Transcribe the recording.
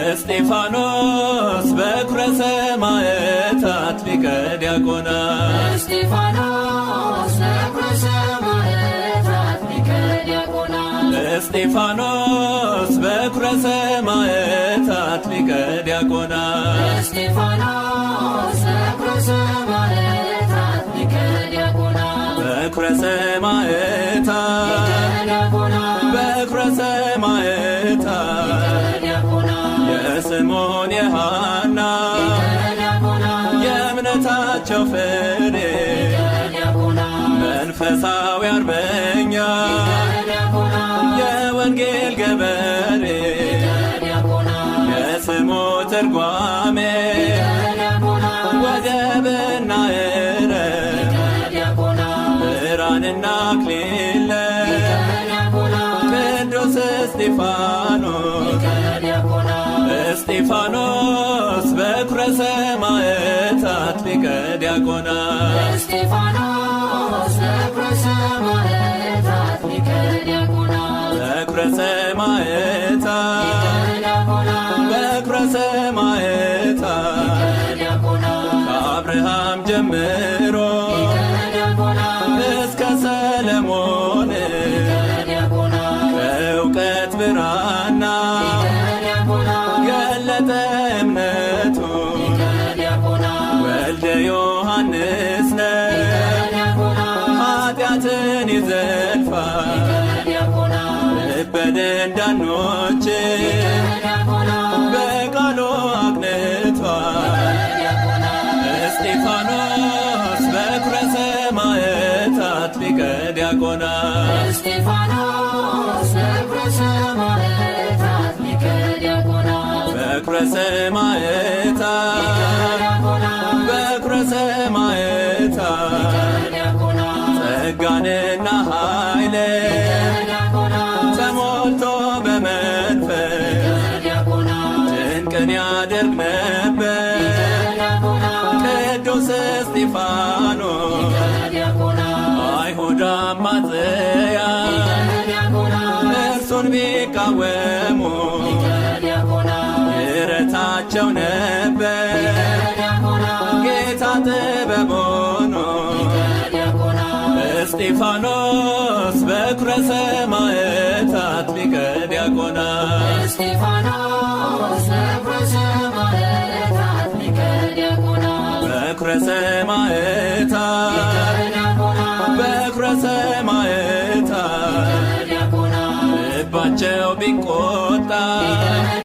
እስጢፋኖስ በኵረ ሰማዕታት ሊቀ ዲያቆናት እስጢፋኖስ በኵረ ሰማዕታት ሊቀ ዲያቆናት እስጢፋኖስ በኵረ ሰማዕታት ሊቀ ዲያቆናት እስጢፋኖስ በኵረ ሰማዕታት ሊቀ ዲያቆናት በኵረ ሰማዕታት በኵረ ሰማዕታት የስምዖን የሐና የእምነታቸው ፍሬ መንፈሳዊ አርበኛ የወንጌል ገበሬ የስሙ ትርጓሜ ወገብና ዕረፍት ብርሃንና አክሊል ቅዱስ እስጢፋኖስ እስጢፋኖስ በኵረ ሰማዕታት ሊቀ ዲያቆናት እስጢፋኖስ በኵረ ሰማዕታት ሊቀ ዲያቆናት በኵረ ሰማዕታት በኵረ ሰማዕታት ከአብርሃም ጀምሮ እስከ ሰለሞን በእውቀት ብራና ገለጠ እምነቱ ወልደ ዮሐንስ ነው ኃጢአትን ይዘልፋል ልበ ደንዳኖች በቃሉ አቅንቷል። እስጢፋኖስ በኵረ ሰማዕታት ሊቀ ዲያቆናት እስጢፋኖስ በኵረ ሰማዕታት ሊቀ ዲያቆናት በኵረ ሰማዕታት በኵረ ሰማዕታት ጸጋንና ኃይልን ተሞልቶ በመንፈስ ድንቅን ያደርግ ነበር ቅዱስ እስጢፋኖስ አይሁድ አማጽያን እርሱን ቢቃወሙ ይረታቸው ነበር ጌታ ጥበብ ሆኖ እስጢፋኖስ በኵረ ሰማዕታት ሊቀ ዲያቆናት እስጢፋኖስ በኵረ ሰማዕታት ሊቀ ዲያቆናት በኵረ ሰማዕታት